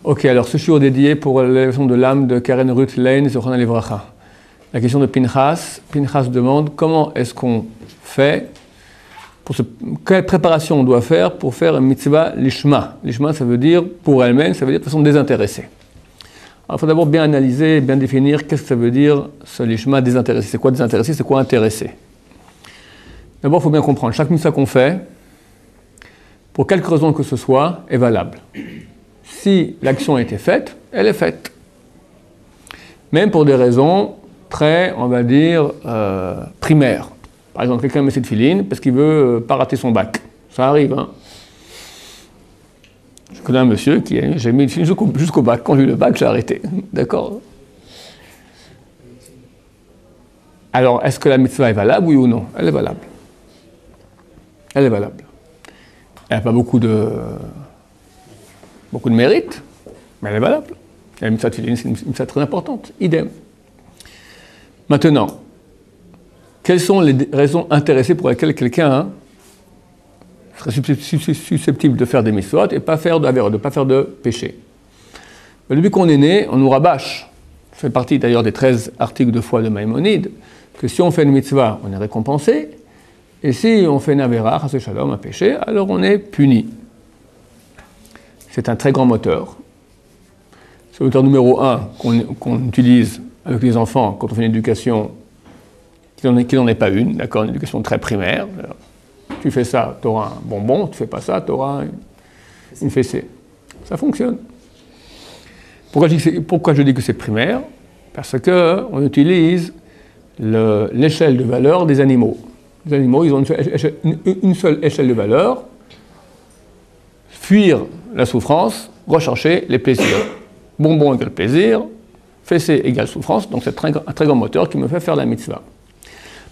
Ok, alors ce shiur dédié pour l'élévation de l'âme de Karen Ruth Lane Zochana Livracha. La question de Pinchas. Pinchas demande comment est-ce qu'on fait, quelle préparation on doit faire pour faire une mitzvah lishma. Lishma, ça veut dire pour elle-même, ça veut dire de façon désintéressée. Alors il faut d'abord bien analyser, bien définir qu'est-ce que ça veut dire ce lishma désintéressé. C'est quoi désintéressé, c'est quoi intéressé? D'abord, il faut bien comprendre, chaque mitzvah qu'on fait, pour quelque raison que ce soit, est valable. Si l'action a été faite, elle est faite. Même pour des raisons très, on va dire, primaires. Par exemple, quelqu'un met ses tefilines parce qu'il veut pas rater son bac. Ça arrive, hein. Je connais un monsieur qui a j'ai mis une tefilines jusqu'au bac. Quand j'ai eu le bac, j'ai arrêté. D'accord? Alors, est-ce que la mitzvah est valable, oui ou non? Elle est valable. Elle est valable. Elle n'a pas beaucoup de mérite, mais elle est valable. La mitzvah de tefilines, c'est une mitzvah très importante. Idem. Maintenant, quelles sont les raisons intéressées pour lesquelles quelqu'un serait susceptible de faire des mitzvot et pas faire de pas faire de péché? Depuis qu'on est né, on nous rabâche, ça fait partie d'ailleurs des 13 articles de foi de Maïmonide, que si on fait une mitzvah, on est récompensé, et si on fait une avéra, chas shalom, un péché, alors on est puni. C'est un très grand moteur. C'est le moteur numéro 1 qu'on utilise avec les enfants quand on fait une éducation qui n'en est pas une, d'accord, une éducation très primaire. Alors, tu fais ça, tu auras un bonbon, tu fais pas ça, tu auras une fessée. Ça fonctionne. Pourquoi je dis que c'est primaire? Parce qu'on utilise l'échelle de valeur des animaux. Les animaux, ils ont une seule échelle de valeur. Fuir la souffrance, rechercher les plaisirs. Bonbon égale plaisir, fessée égale souffrance, donc c'est un très grand moteur qui me fait faire la mitzvah.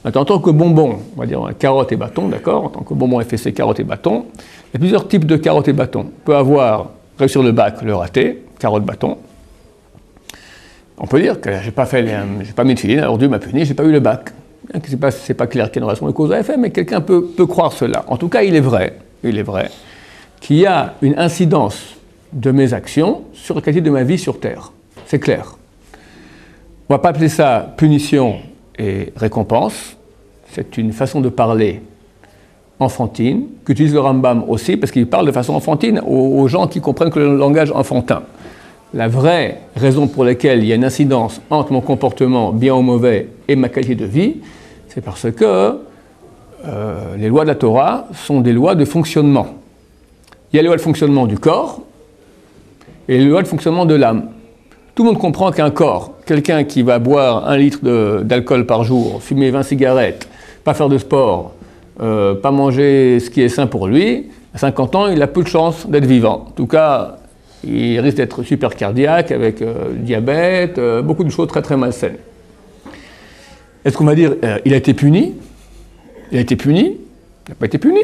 Maintenant, en tant que bonbon, on va dire carotte et bâton, d'accord? En tant que bonbon et fessée, carotte et bâton, il y a plusieurs types de carottes et bâton. On peut avoir réussir le bac, le rater, carotte, bâton. On peut dire que j'ai pas mis de filine, alors Dieu m'a puni, j'ai pas eu le bac. C'est pas clair quelle relation de cause à effet, mais quelqu'un peut croire cela. En tout cas, il est vrai qu'il y a une incidence de mes actions sur la qualité de ma vie sur Terre. C'est clair. On ne va pas appeler ça punition et récompense. C'est une façon de parler enfantine, qu'utilise le Rambam aussi, parce qu'il parle de façon enfantine aux gens qui comprennent que le langage enfantin. La vraie raison pour laquelle il y a une incidence entre mon comportement, bien ou mauvais, et ma qualité de vie, c'est parce que les lois de la Torah sont des lois de fonctionnement. Il y a les lois de fonctionnement du corps et les lois de fonctionnement de l'âme. Tout le monde comprend qu'un corps, quelqu'un qui va boire 1 litre d'alcool par jour, fumer 20 cigarettes, pas faire de sport, pas manger ce qui est sain pour lui, à 50 ans, il a peu de chances d'être vivant. En tout cas, il risque d'être super cardiaque, avec diabète, beaucoup de choses très très malsaines. Est-ce qu'on va dire, il a été puni? Il a été puni? Il n'a pas été puni.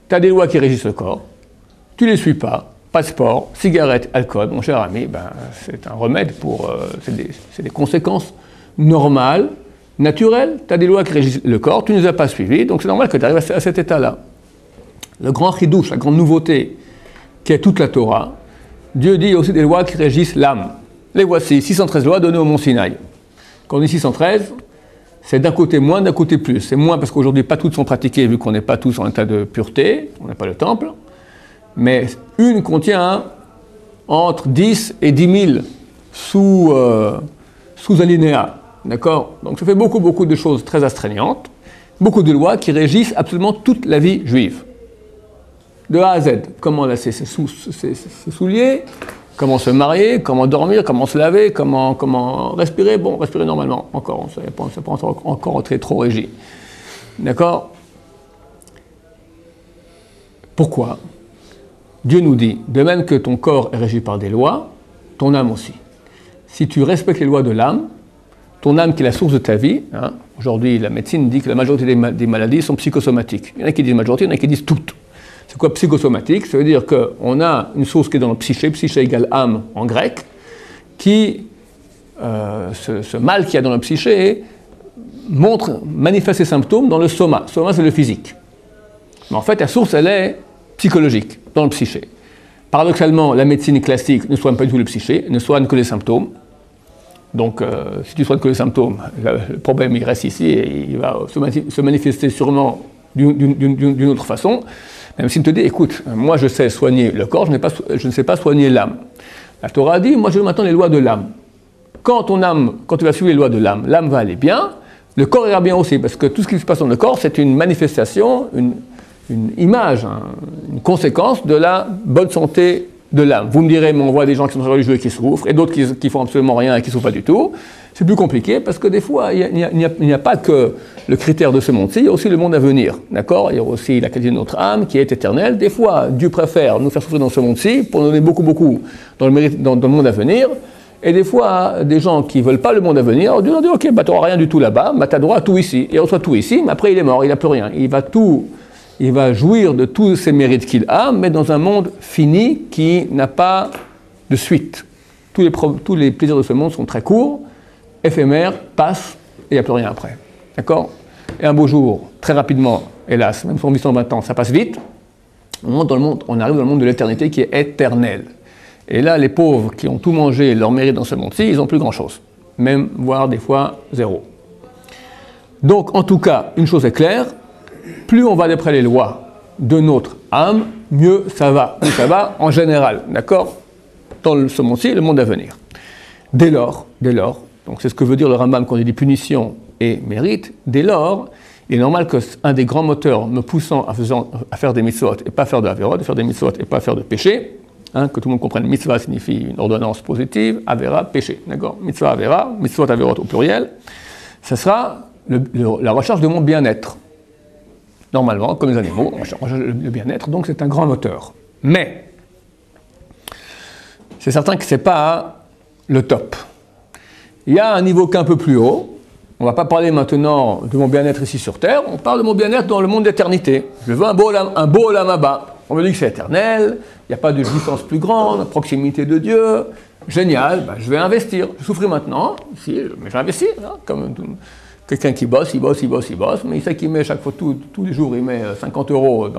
Tu as des lois qui régissent le corps, tu ne les suis pas de sport, cigarette, alcool, mon cher ami, c'est un remède pour... c'est des conséquences normales, naturelles. Tu as des lois qui régissent le corps, tu ne les as pas suivies, donc c'est normal que tu arrives à cet état-là. Le grand chidouche, la grande nouveauté, qui est toute la Torah, Dieu dit aussi des lois qui régissent l'âme. Les voici, 613 lois données au Mont Sinaï. Quand on dit 613, c'est d'un côté moins, d'un côté plus. C'est moins parce qu'aujourd'hui, pas toutes sont pratiquées, vu qu'on n'est pas tous en état de pureté, on n'a pas le temple, mais une contient entre 10 et 10 000 sous-alinéas. D'accord? Donc ça fait beaucoup de choses très astreignantes, beaucoup de lois qui régissent absolument toute la vie juive. De A à Z, comment laisser ses souliers, comment se marier, comment dormir, comment se laver, comment respirer. Bon, respirer normalement, encore, on ne s'est pas encore entré trop régi. D'accord? Pourquoi? Dieu nous dit, de même que ton corps est régi par des lois, ton âme aussi. Si tu respectes les lois de l'âme, ton âme qui est la source de ta vie, hein, aujourd'hui la médecine dit que la majorité des maladies sont psychosomatiques. Il y en a qui disent majorité, il y en a qui disent toutes. C'est quoi psychosomatique? Ça veut dire qu'on a une source qui est dans le psyché égale âme en grec, qui, ce mal qu'il y a dans le psyché, manifeste ses symptômes dans le soma. Soma, c'est le physique. Mais en fait, la source, elle est psychologique, dans le psyché. Paradoxalement, la médecine classique ne soigne pas du tout le psyché, ne soigne que les symptômes. Donc, si tu soignes que les symptômes, le problème il reste ici et il va se manifester sûrement d'une autre façon. Même s'il te dit, écoute, moi je sais soigner le corps, je ne sais pas soigner l'âme. La Torah dit, moi je veux maintenant les lois de l'âme. Quand tu vas suivre les lois de l'âme, l'âme va aller bien, le corps ira bien aussi, parce que tout ce qui se passe dans le corps, c'est une manifestation, une image, une conséquence de la bonne santé de l'âme. Vous me direz, mais on voit des gens qui sont religieux et qui souffrent, et d'autres qui font absolument rien et qui ne souffrent pas du tout. C'est plus compliqué, parce que des fois, il n'y a pas que le critère de ce monde-ci, il y a aussi le monde à venir, d'accord? Il y a aussi la qualité de notre âme qui est éternelle. Des fois, Dieu préfère nous faire souffrir dans ce monde-ci pour nous donner beaucoup dans le monde à venir. Et des fois, des gens qui ne veulent pas le monde à venir, Dieu leur dit, ok, bah, tu n'auras rien du tout là-bas, bah, tu as droit à tout ici. Il reçoit tout ici, mais après il est mort, il n'a plus rien. Il va jouir de tous ces mérites qu'il a, mais dans un monde fini qui n'a pas de suite. Tous les plaisirs de ce monde sont très courts, éphémères, passent, et il n'y a plus rien après. D'accord? Et un beau jour, très rapidement, hélas, même si on vit 120 ans, ça passe vite, on arrive dans le monde de l'éternité qui est éternel. Et là, les pauvres qui ont tout mangé, leur mérite dans ce monde-ci, ils n'ont plus grand-chose. Même, voire des fois, zéro. Donc, en tout cas, une chose est claire, plus on va d'après les lois de notre âme, mieux ça va. Mieux ça va en général, d'accord? Dans ce monde-ci et le monde à venir. Dès lors, donc c'est ce que veut dire le Rambam quand il dit punition et mérite, dès lors, il est normal qu'un des grands moteurs me poussant à faire des mitzvot et pas faire de averot, de faire des mitzvot et pas faire de péché, que tout le monde comprenne, mitzvah signifie une ordonnance positive, avera, péché, d'accord? Mitzvah, avera, mitzvot, averot au pluriel, ça sera la recherche de mon bien-être. Normalement, comme les animaux, on recherche le bien-être, donc c'est un grand moteur. Mais, c'est certain que ce n'est pas le top. Il y a un niveau qu'un peu plus haut. On ne va pas parler maintenant de mon bien-être ici sur Terre, on parle de mon bien-être dans le monde d'éternité. Je veux un beau olam haba. On me dit que c'est éternel, il n'y a pas de jouissance plus grande, proximité de Dieu. Génial, ben je vais investir. Je souffre maintenant, mais je vais investir. Hein, comme quelqu'un qui bosse, mais il sait qu'il met chaque fois, tous les jours, il met 50 €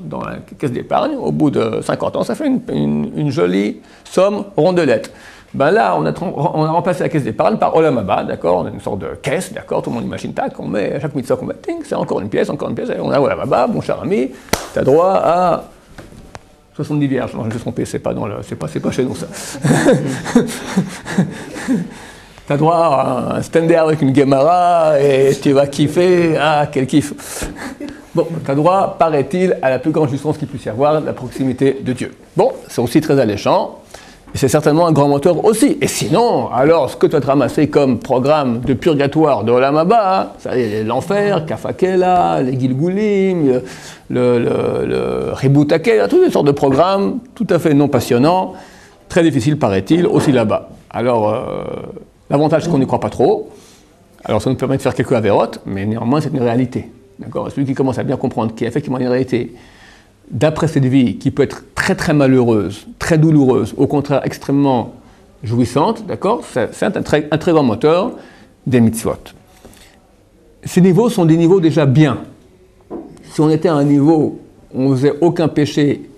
dans la caisse d'épargne. Au bout de 50 ans, ça fait une jolie somme rondelette. Ben là, on a remplacé la caisse d'épargne par Olam Haba, d'accord? On a une sorte de caisse, d'accord? Tout le monde imagine, tac, on met à chaque mitzvah qu'on met, c'est encore une pièce, et on a Olam Haba, mon cher ami, tu as droit à 70 vierges. Non, je me suis trompé, c'est pas chez nous ça. Tu as droit à un standard avec une Gemara et tu vas kiffer. Ah, quel kiff! Bon, tu as droit, paraît-il, à la plus grande jouissance qu'il puisse y avoir, la proximité de Dieu. Bon, c'est aussi très alléchant. Et c'est certainement un grand moteur aussi. Et sinon, alors, ce que tu as ramassé comme programme de purgatoire de Olam Haba, l'enfer, Kafakela, les Gilgulim, le Riboutakela, toutes les sortes de programmes tout à fait non passionnants, très difficiles, paraît-il, aussi là-bas. Alors, l'avantage, c'est qu'on n'y croit pas trop. Alors, ça nous permet de faire quelques avérotes, mais néanmoins, c'est une réalité. D'accord? Celui qui commence à bien comprendre qu'il y a effectivement une réalité d'après cette vie qui peut être très très malheureuse, très douloureuse, au contraire extrêmement jouissante, d'accord? C'est un très grand moteur des mitzvot. Ces niveaux sont des niveaux déjà bien. Si on était à un niveau où on ne faisait aucun péché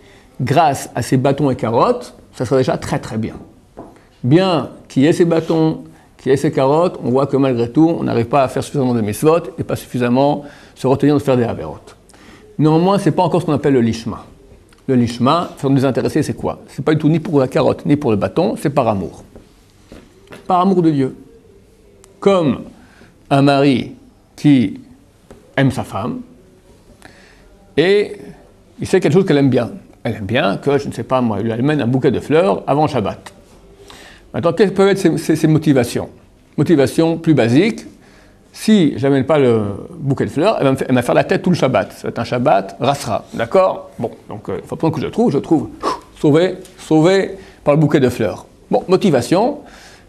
grâce à ces bâtons et carottes, ça serait déjà très très bien. Bien qu'il y ait ces bâtons, qu'il y ait ces carottes, on voit que malgré tout, on n'arrive pas à faire suffisamment de mitzvot et pas suffisamment se retenir de faire des avérotes. Néanmoins, ce n'est pas encore ce qu'on appelle le lishma. Le lishma, pour nous désintéresser, c'est quoi? Ce n'est pas du tout ni pour la carotte, ni pour le bâton, c'est par amour. Par amour de Dieu. Comme un mari qui aime sa femme, et il sait quelque chose qu'elle aime bien. Elle aime bien que, je ne sais pas moi, il lui amène un bouquet de fleurs avant Shabbat. Maintenant, quelles peuvent être ses motivations? Motivation plus basique. Si je n'amène pas le bouquet de fleurs, elle va me faire la tête tout le Shabbat. Ça va être un Shabbat rasra, d'accord? Bon, donc il faut prendre que je trouve sauvé par le bouquet de fleurs. Bon, motivation,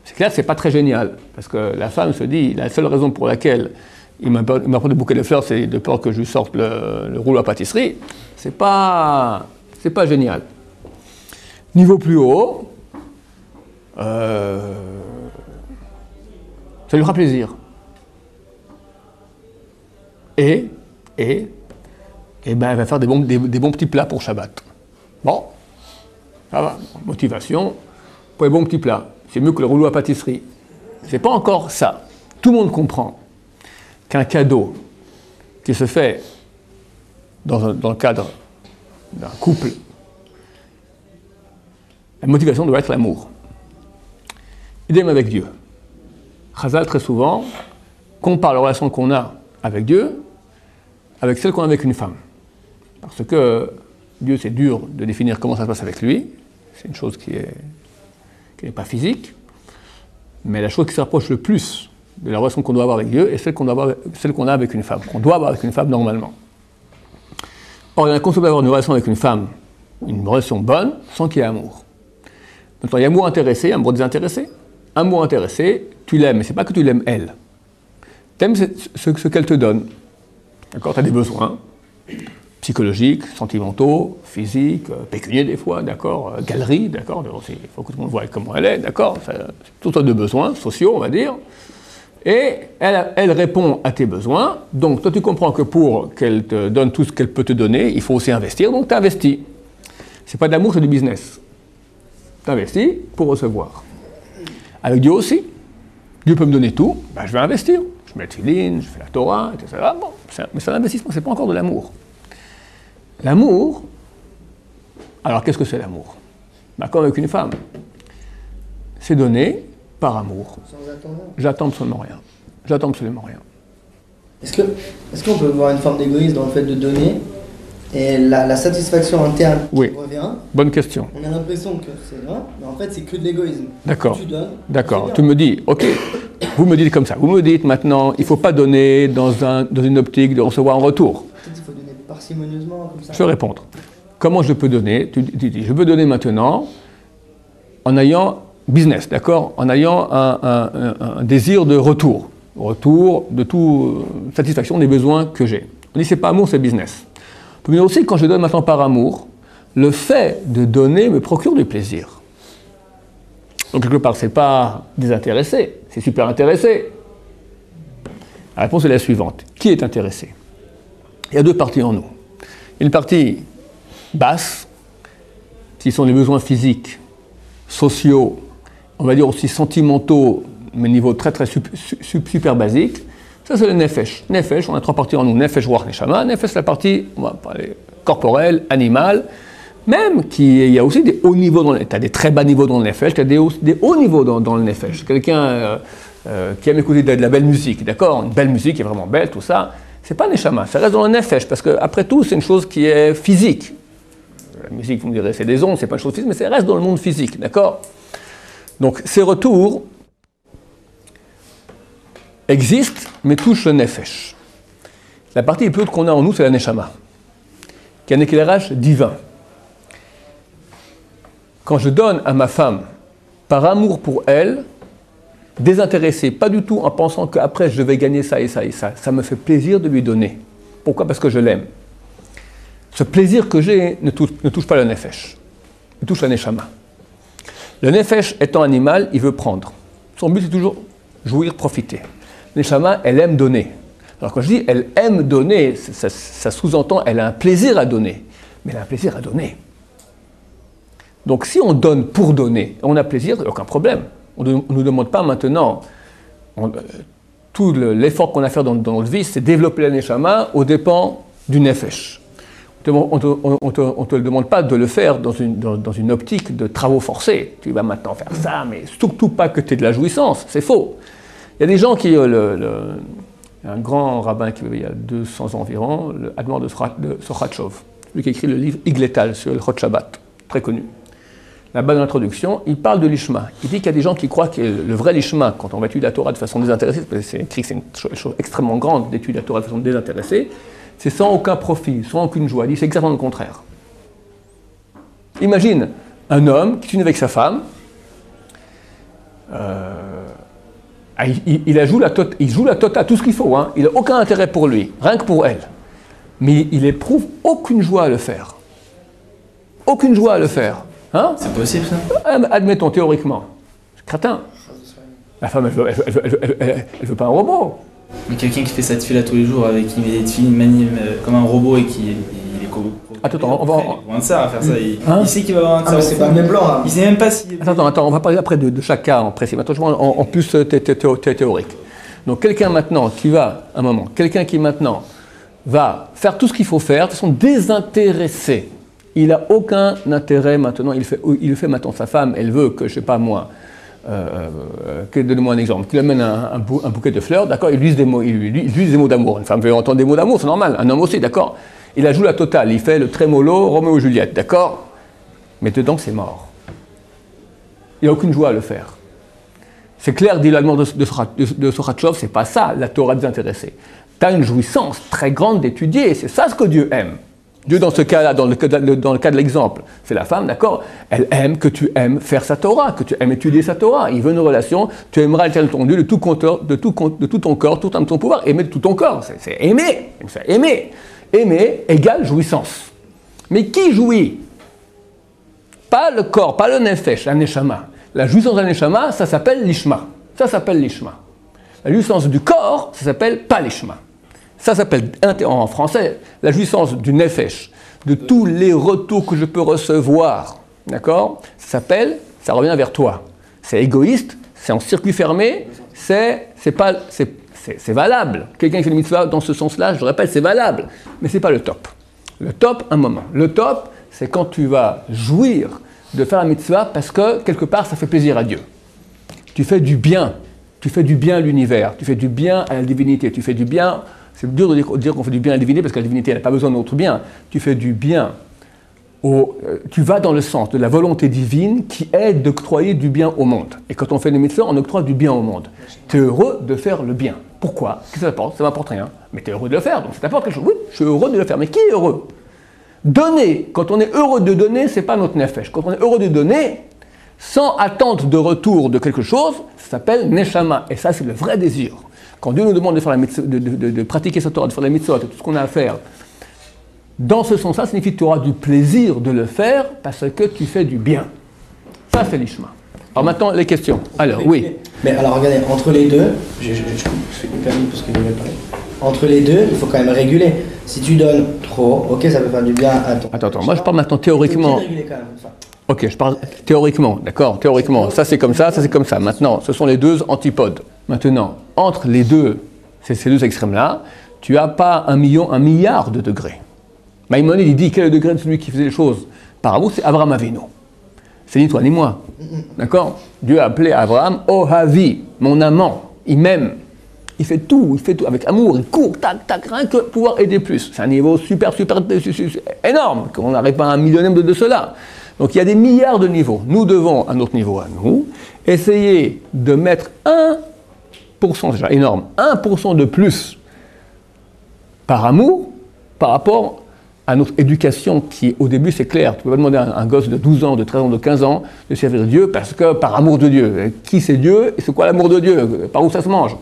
c'est clair que ce n'est pas très génial, parce que la femme se dit, la seule raison pour laquelle il m'apporte le bouquet de fleurs, c'est de peur que je lui sorte le rouleau à pâtisserie. C'est pas génial. Niveau plus haut, ça lui fera plaisir. Et ben, elle va faire des bons petits plats pour Shabbat. Bon, Ça va. Motivation pour les bons petits plats. C'est mieux que le rouleau à pâtisserie. C'est pas encore ça. Tout le monde comprend qu'un cadeau qui se fait dans le cadre d'un couple, la motivation doit être l'amour. Idem avec Dieu. Chazal, très souvent, compare la relation qu'on a avec Dieu avec celle qu'on a avec une femme. Parce que Dieu, c'est dur de définir comment ça se passe avec lui. C'est une chose qui n'est pas physique. Mais la chose qui se rapproche le plus de la relation qu'on doit avoir avec Dieu est celle qu'on a avec une femme, qu'on doit avoir avec une femme normalement. Or, il est inconcevable d'avoir une relation avec une femme, une relation bonne, sans qu'il y ait amour. Maintenant, il y a amour intéressé, amour désintéressé. Amour intéressé, tu l'aimes, mais ce n'est pas que tu l'aimes elle. Tu aimes ce qu'elle te donne. D'accord, tu as des besoins psychologiques, sentimentaux, physiques, pécuniaires des fois, d'accord, galerie, d'accord, il faut que tout le monde voie comment elle est, d'accord, toutes sortes de besoins sociaux, on va dire. Et elle répond à tes besoins, donc toi tu comprends que pour qu'elle te donne tout ce qu'elle peut te donner, il faut aussi investir, donc tu investis. C'est pas de l'amour, c'est du business. Tu investis pour recevoir. Avec Dieu aussi. Dieu peut me donner tout, ben je vais investir. Je mets le tefilin, je fais la Torah, etc. Bon, mais c'est un investissement, c'est pas encore de l'amour. L'amour, alors qu'est-ce que c'est l'amour? Ben, comme avec une femme, c'est donné par amour. Sans attendre. J'attends absolument rien. J'attends absolument rien. Est-ce qu'on peut voir une forme d'égoïsme dans le fait de donner et la satisfaction interne qui revient? Bonne question. On a l'impression que c'est vrai, mais en fait c'est que de l'égoïsme. D'accord. Tu donnes. D'accord. Tu me dis, ok, vous me dites comme ça. Vous me dites maintenant, il ne faut pas donner dans une optique de recevoir en retour. Peut-être qu'il faut donner parcimonieusement comme ça. Je vais répondre. Comment je peux donner? Tu dis, je peux donner maintenant en ayant business, d'accord, en ayant un désir de retour de toute satisfaction des besoins que j'ai. On dit c'est pas amour, c'est business. On peut dire aussi quand je donne maintenant par amour, le fait de donner me procure du plaisir. Donc quelque part, c'est pas désintéressé, c'est super intéressé. La réponse est la suivante. Qui est intéressé? Il y a deux parties en nous. Une partie basse, qui sont les besoins physiques, sociaux, on va dire aussi sentimentaux, mais niveau très très super basique. Ça c'est le nefesh. Nefesh, on a trois parties en nous. Nefesh, ruach, neshama. Nefesh, c'est la partie, on va parler corporelle, animale. Même qu'il y a aussi des hauts niveaux dans le nefesh. Tu as des très bas niveaux dans le nefesh, tu as des hauts niveaux dans le nefesh. Quelqu'un qui aime écouter de la belle musique, d'accord? Une belle musique qui est vraiment belle, tout ça. C'est pas neshama, ça reste dans le nefesh, parce qu'après tout, c'est une chose qui est physique. La musique, vous me direz, c'est des ondes, c'est pas une chose physique, mais ça reste dans le monde physique, d'accord? Donc ces retours existent, mais touchent le nefesh. La partie plus haute qu'on a en nous, c'est la neshama, qui a un éclairage divin. Quand je donne à ma femme, par amour pour elle, désintéressé, pas du tout en pensant qu'après je vais gagner ça et ça et ça, ça me fait plaisir de lui donner. Pourquoi? Parce que je l'aime. Ce plaisir que j'ai ne touche pas le nefesh, il touche la neshama. Le nefesh étant animal, il veut prendre. Son but c'est toujours jouir, profiter. Neshama, elle aime donner. Alors quand je dis elle aime donner, ça sous-entend elle a un plaisir à donner. Mais elle a un plaisir à donner. Donc si on donne pour donner, on a plaisir, il n'y a aucun problème. On ne nous demande pas maintenant, tout l'effort qu'on a à faire dans notre vie, c'est développer la neshama aux dépens du nefesh. On ne te le demande pas de le faire dans une optique de travaux forcés. Tu vas maintenant faire ça, mais surtout pas que tu aies de la jouissance, c'est faux. Il y a des gens qui... un grand rabbin qui il y a 200 ans environ, le Admor de Sochatchov, lui qui a écrit le livre Igletal sur le Chot Shabbat, très connu. Là-bas dans l'introduction, il parle de l'ishma. Il dit qu'il y a des gens qui croient que le vrai l'ishma, quand on va étudier la Torah de façon désintéressée, parce que c'est une chose extrêmement grande d'étudier la Torah de façon désintéressée, c'est sans aucun profit, sans aucune joie. Il dit c'est exactement le contraire. Imagine un homme qui s'unit avec sa femme, il joue la totale, tout ce qu'il faut, hein. Il n'a aucun intérêt pour lui, rien que pour elle. Mais il éprouve aucune joie à le faire. Aucune joie à le faire. Hein? C'est possible ça? Admettons, théoriquement. C'est crétin. La femme, elle veut pas un robot. Mais quelqu'un qui fait sa tefila tous les jours, avec qui met des tefilines comme un robot et qui il est Attends, on va... loin de ça, à faire ça. Hein? Il sait qu'il va avoir un Ah, mais c'est pas le même blanc. Hein. Il sait même pas si... Attends, on va parler après de chaque cas en précis. Maintenant, en plus théorique. Donc quelqu'un maintenant quelqu'un qui maintenant va faire tout ce qu'il faut faire, de façon désintéressée. Il n'a aucun intérêt maintenant, il le fait maintenant. Sa femme, elle veut que, je sais pas moi, donne-moi un exemple, qu'il amène un bouquet de fleurs, d'accord, il lui dit des mots d'amour. Une femme veut entendre des mots d'amour, c'est normal, un homme aussi, d'accord. Il a joué la totale, il fait le trémolo, Roméo et Juliette, d'accord. Mais dedans, c'est mort. Il n'a aucune joie à le faire. C'est clair, dit l'allemand de Soratchov, c'est pas ça, la Torah désintéressée. Tu as une jouissance très grande d'étudier, c'est ça ce que Dieu aime. Dieu, dans ce cas-là, dans le cas de l'exemple, c'est la femme, d'accord. Elle aime que tu aimes faire sa Torah, que tu aimes étudier sa Torah. Il veut une relation, tu aimeras l'éternel ton Dieu de tout ton corps, tout ton pouvoir, aimer de tout ton corps. C'est aimer, c'est aimer. Aimer égale jouissance. Mais qui jouit? Pas le corps, pas le nefesh, la neshama. La jouissance de la neshama, ça s'appelle l'ishma. Ça s'appelle l'ishma. La jouissance du corps, ça s'appelle pas l'ishma. Ça s'appelle, en français, la jouissance du nefesh, de tous les retours que je peux recevoir, d'accord? Ça revient vers toi. C'est égoïste, c'est en circuit fermé, c'est valable. Quelqu'un qui fait le mitzvah dans ce sens-là, je le répète, c'est valable, mais ce n'est pas le top. Le top, un moment. Le top, c'est quand tu vas jouir de faire la mitzvah parce que, quelque part, ça fait plaisir à Dieu. Tu fais du bien. Tu fais du bien à l'univers. Tu fais du bien à la divinité. Tu fais du bien... C'est dur de dire qu'on fait du bien à la divinité parce que la divinité n'a pas besoin de notre bien. Tu fais du bien. Tu vas dans le sens de la volonté divine qui est d'octroyer du bien au monde. Et quand on fait des mitzvahs, on octroie du bien au monde. Tu es heureux de faire le bien. Pourquoi? Qu'est-ce que ça m'apporte? Ça m'apporte rien. Mais tu es heureux de le faire, donc ça t'apporte quelque chose. Oui, je suis heureux de le faire. Mais qui est heureux? Donner. Quand on est heureux de donner, ce n'est pas notre nefesh. Quand on est heureux de donner, sans attente de retour de quelque chose, ça s'appelle neshama. Et ça, c'est le vrai désir. Quand Dieu nous demande de faire la mitzvah, de pratiquer sa Torah, de faire la mitzvah, de tout ce qu'on a à faire, dans ce sens-là, ça signifie que tu auras du plaisir de le faire parce que tu fais du bien. Ça, c'est l'ishma. Alors maintenant, les questions. Alors, oui. Mais alors, regardez, entre les deux, je fais hyper vite parce que je vais parler. Entre les deux, il faut quand même réguler. Si tu donnes trop, ok, ça peut faire du bien à ton... Attends, moi je parle maintenant théoriquement. Réguler quand même, ça. Ok, je parle théoriquement, d'accord, théoriquement. Ça c'est comme ça c'est comme ça. Maintenant, ce sont les deux antipodes. Maintenant, entre les deux, ces deux extrêmes-là, tu n'as pas un milliard de degrés. Maïmonide, il dit quel est le degré de celui qui faisait les choses par amour, c'est Abraham Avinu. C'est ni toi ni moi. D'accord? Dieu a appelé Abraham Ohavi, mon amant. Il m'aime. Il fait tout avec amour. Il court, tac, tac, rien que pouvoir aider plus. C'est un niveau super énorme, qu'on n'arrive pas à un millionième de cela. Donc il y a des milliards de niveaux. Nous devons, à notre niveau à nous, essayer de mettre 1%, c'est déjà énorme, 1% de plus par amour, par rapport à notre éducation qui, au début, c'est clair. Tu ne peux pas demander à un gosse de 12 ans, de 13 ans, de 15 ans de servir Dieu parce que, par amour de Dieu. Qui c'est Dieu et c'est quoi l'amour de Dieu? Par où ça se mange?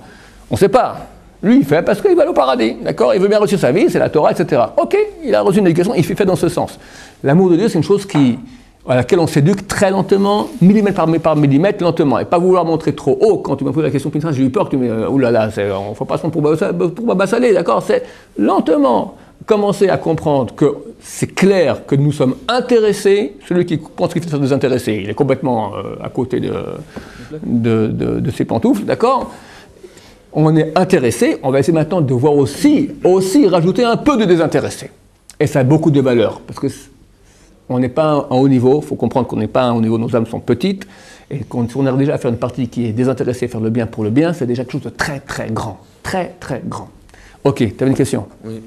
On ne sait pas. Lui, il fait parce qu'il va aller au paradis, d'accord? Il veut bien réussir sa vie, c'est la Torah, etc. Ok, il a reçu une éducation, il fait dans ce sens. L'amour de Dieu, c'est une chose à laquelle on s'éduque très lentement, par millimètre, lentement. Et pas vouloir montrer trop haut. Quand tu m'as posé la question, j'ai eu peur que tu me dises, oulala, on ne faut pas se prendre pour Baba Salé, d'accord? C'est lentement commencer à comprendre que c'est clair que nous sommes intéressés. Celui qui pense qu'il fait ça désintéressé, il est complètement à côté de ses pantoufles, d'accord? On est intéressé, on va essayer maintenant de voir aussi rajouter un peu de désintéressé. Et ça a beaucoup de valeur, parce que on n'est pas en haut niveau, il faut comprendre qu'on n'est pas à un haut niveau, nos âmes sont petites, et si on arrive déjà à faire une partie qui est désintéressée, faire le bien pour le bien, c'est déjà quelque chose de très très grand, très très grand. Ok, tu avais une question? Oui.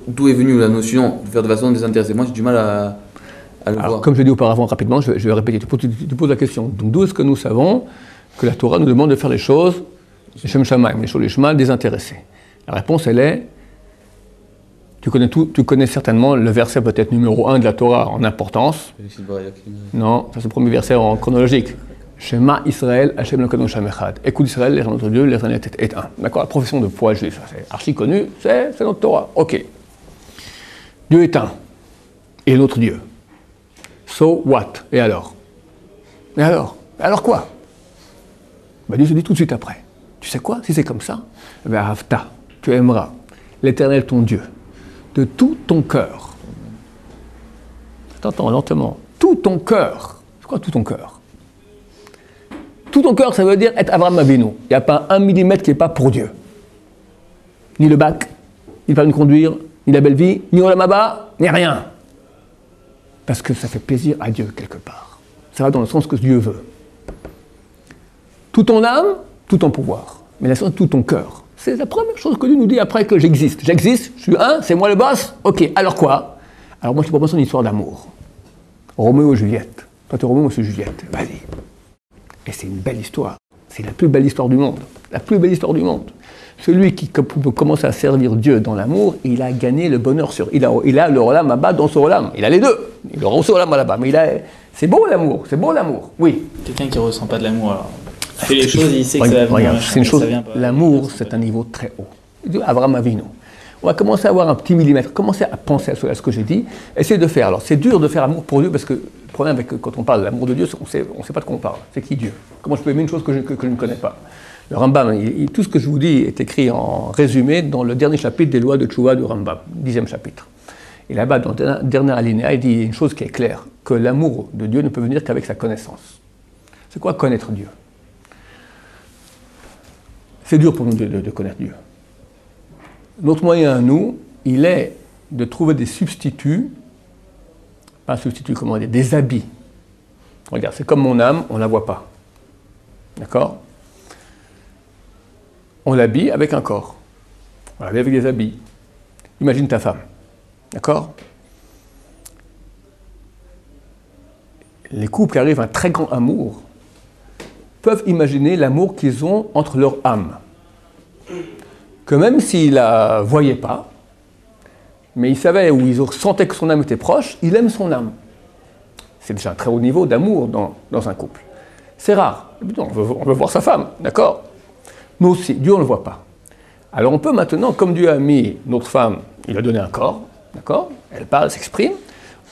D'où est venue la notion de faire de façon désintéressée? Moi j'ai du mal à le voir. Comme je l'ai dit auparavant rapidement, je vais répéter, tu poses la question. Donc d'où est-ce que nous savons que la Torah nous demande de faire les choses, Shem Shamaim, les choses, les chemins désintéressés? La réponse elle est, tu connais certainement le verset peut-être numéro 1 de la Torah en importance. Non, ça c'est le premier verset en chronologique. Shema Israël, Hashem Elokeinu Hashem Echad. Écoute Israël, l'Éternel notre Dieu, l'Éternel est un. D'accord, la profession de foi juif, c'est archi connu, c'est notre Torah. Ok. Dieu est un. Et notre Dieu. So what? Et alors? Et alors? Et alors quoi? Dieu se dit tout de suite après. Tu sais quoi? Si c'est comme ça, Havta, tu aimeras l'Éternel ton Dieu de tout ton cœur, T'entends lentement. Tout ton cœur. C'est quoi tout ton cœur? Tout ton cœur, ça veut dire être Abraham Avinu. Il n'y a pas 1 millimètre qui n'est pas pour Dieu. Ni le bac, ni le permis de conduire, ni la belle vie, ni Olam Haba, ni rien. Parce que ça fait plaisir à Dieu quelque part. Ça va dans le sens que Dieu veut. Tout ton âme, tout ton pouvoir. Mais la sens tout ton cœur. C'est la première chose que Dieu nous dit après que j'existe. J'existe, je suis un, c'est moi le boss. Ok, alors quoi? Alors moi je te propose une histoire d'amour. Roméo et Juliette. Toi tu es Roméo, moi je suis Juliette. Vas-y. Et c'est une belle histoire. C'est la plus belle histoire du monde. La plus belle histoire du monde. Celui qui commence à servir Dieu dans l'amour, il a gagné le bonheur sur... Il a le Olam Haba dans son Olam. Il a les deux. Il aura aussi Olam là-bas. Mais c'est beau l'amour. C'est beau l'amour. Oui. Quelqu'un qui ressent pas de l'amour, alors. Il fait les choses, il sait que ça va venir. Regarde, c'est une chose. Vient pas. L'amour, c'est un niveau très haut. Abraham Avinu. On va commencer à avoir un petit millimètre, commencer à penser à ce que j'ai dit, essayer de faire. Alors c'est dur de faire amour pour Dieu parce que le problème avec quand on parle de l'amour de Dieu, on ne sait pas de quoi on parle. C'est qui Dieu? Comment je peux aimer une chose que je ne connais pas? Le Rambam, tout ce que je vous dis est écrit en résumé dans le dernier chapitre des lois de Tchouva du Rambam, 10e chapitre. Et là-bas, dans le dernier alinéa, il dit une chose qui est claire, que l'amour de Dieu ne peut venir qu'avec sa connaissance. C'est quoi connaître Dieu? C'est dur pour nous de connaître Dieu. Notre moyen à nous, il est de trouver des substituts, pas un substitut, comment dire, des habits. Regarde, c'est comme mon âme, on ne la voit pas. D'accord? On l'habille avec un corps. On l'habille avec des habits. Imagine ta femme. D'accord? Les couples qui arrivent à un très grand amour peuvent imaginer l'amour qu'ils ont entre leur âme. Que même s'ils ne la voyaient pas, mais ils savaient ou ils sentaient que son âme était proche, il aime son âme. C'est déjà un très haut niveau d'amour dans un couple. C'est rare. On veut voir sa femme, d'accord? Nous aussi, Dieu on ne le voit pas. Alors on peut maintenant, comme Dieu a mis notre femme, il a donné un corps, d'accord? Elle parle, elle s'exprime.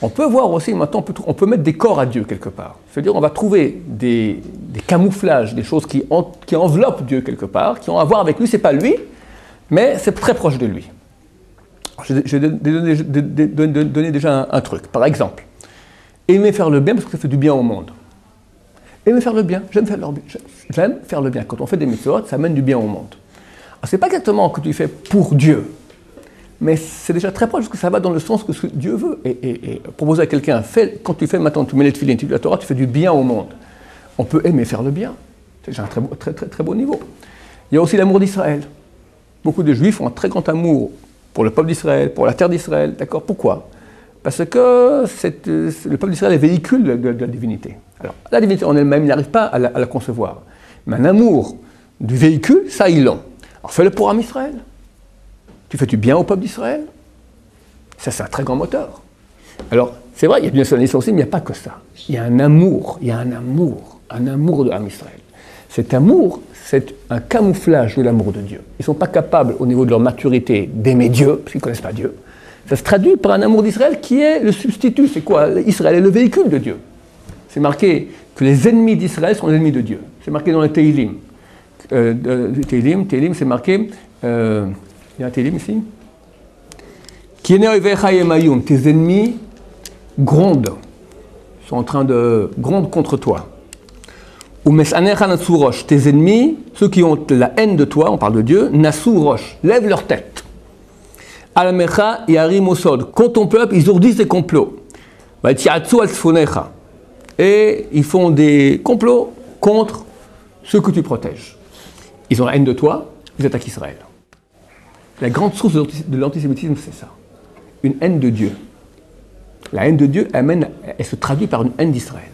On peut voir aussi, maintenant, on peut mettre des corps à Dieu quelque part. C'est-à-dire, on va trouver des camouflages, des choses qui enveloppent Dieu quelque part, qui ont à voir avec lui, c'est pas lui, mais c'est très proche de lui. Je vais donner déjà un truc. Par exemple, aimer faire le bien parce que ça fait du bien au monde. Aimer faire le bien, j'aime faire le bien. Quand on fait des mitzvot, ça amène du bien au monde. Alors, c'est pas exactement que tu fais pour Dieu, mais c'est déjà très proche parce que ça va dans le sens que ce que Dieu veut. Et proposer à quelqu'un, quand tu fais maintenant, tu mets les tefilines, tu lis la Torah, tu fais du bien au monde. On peut aimer faire le bien. C'est déjà un très beau niveau. Il y a aussi l'amour d'Israël. Beaucoup de Juifs ont un très grand amour pour le peuple d'Israël, pour la terre d'Israël. D'accord? Pourquoi? Parce que le peuple d'Israël est véhicule de la divinité. Alors, la divinité en elle-même, il n'arrive pas à la concevoir. Mais un amour du véhicule, ça, ils l'ont. Alors, fais-le pour Am Israël. Tu fais du bien au peuple d'Israël. Ça, c'est un très grand moteur. Alors, c'est vrai, il y a du nationalisme aussi, mais il n'y a pas que ça. Il y a un amour de Am Israël. Cet amour, c'est un camouflage de l'amour de Dieu. Ils ne sont pas capables, au niveau de leur maturité, d'aimer Dieu, parce qu'ils ne connaissent pas Dieu. Ça se traduit par un amour d'Israël qui est le substitut. C'est quoi? Israël est le véhicule de Dieu. C'est marqué que les ennemis d'Israël sont les ennemis de Dieu. C'est marqué dans les Tehillim. Tehillim, c'est marqué... il y a un Tehillim ici. Tes ennemis grondent. Ils sont en train de gronder contre toi. Tes ennemis, ceux qui ont la haine de toi, on parle de Dieu, lèvent leur tête. Contre ton peuple, ils ourdissent des complots. Et ils font des complots contre ceux que tu protèges. Ils ont la haine de toi, ils attaquent Israël. La grande source de l'antisémitisme, c'est ça. Une haine de Dieu. La haine de Dieu, elle se traduit par une haine d'Israël.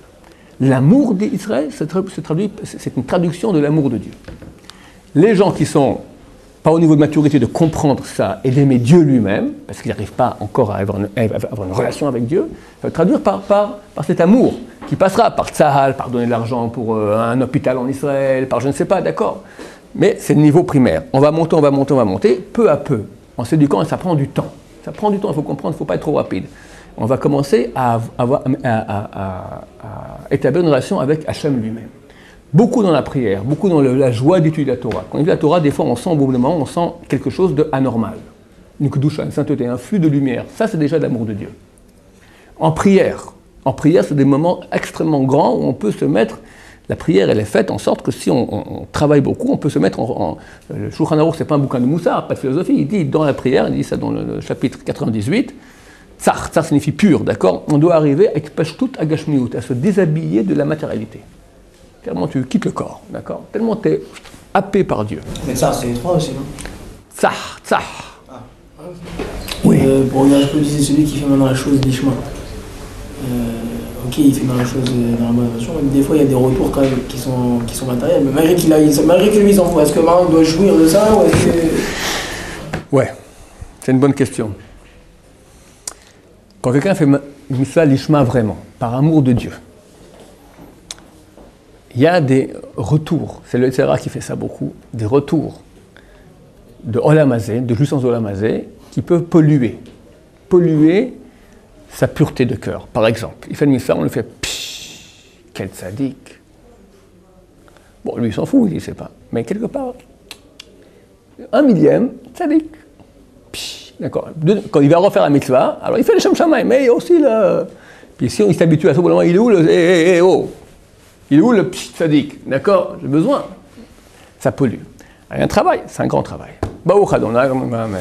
L'amour d'Israël, c'est une traduction de l'amour de Dieu. Les gens qui sont pas au niveau de maturité de comprendre ça et d'aimer Dieu lui-même, parce qu'ils n'arrivent pas encore à avoir une relation avec Dieu, ça va traduire par cet amour qui passera par Tzahal, par donner de l'argent pour un hôpital en Israël, par je ne sais pas, d'accord. Mais c'est le niveau primaire. On va monter, peu à peu, en s'éduquant, et ça prend du temps. Ça prend du temps, il faut comprendre, il ne faut pas être trop rapide. On va commencer à établir une relation avec Hachem lui-même. Beaucoup dans la prière, beaucoup dans la joie d'étudier la Torah. Quand on lit la Torah, des fois on sent au bout d'un moment, on sent quelque chose d'anormal. Une kedusha, une sainteté, un flux de lumière. Ça, c'est déjà l'amour de Dieu. En prière. En prière, c'est des moments extrêmement grands où on peut se mettre. La prière, elle est faite en sorte que si on travaille beaucoup, on peut se mettre le Shulchan Aruch, c'est pas un bouquin de Moussard, pas de philosophie. Il dit dans la prière, il dit ça dans le chapitre 98, tsar, tsar signifie pur, d'accord? On doit arriver à Pashtout Agashmiut, à se déshabiller de la matérialité. Tellement tu quittes le corps, d'accord? Tellement tu es happé par Dieu. Mais ça, c'est trois aussi, non? Tsar, tsar. Ah, Oui. Pour revenir à ce que disait celui qui fait maintenant la chose d'Ishma. Ok, il fait dans la chose dans la bonne version, mais des fois il y a des retours quand même qui sont matériels. Mais malgré qu'il lui s'en fout, est-ce que Maroc doit jouir de ça ou est-ce que... Ouais, c'est une bonne question. Quand quelqu'un fait mitzvah l'ishma vraiment, par amour de Dieu, il y a des retours, c'est le Tzera qui fait ça beaucoup, des retours de Olamazé, de jouissance d'Olamazé, qui peuvent polluer sa pureté de cœur. Par exemple, il fait le mitzvah, on lui fait pshh, quel tzaddik. Bon, lui il s'en fout, il ne sait pas. Mais quelque part, 1 millième, tzaddik. Pshh, d'accord. Quand il va refaire la mitzvah, alors il fait le Shem Shamaim, mais aussi le. Puis si on s'habitue à ça, il est où le. Oh. Il est où le pshh tzaddik? D'accord, j'ai besoin. Ça pollue. Il y a un travail, c'est un grand travail. Baruch Adonai, mais.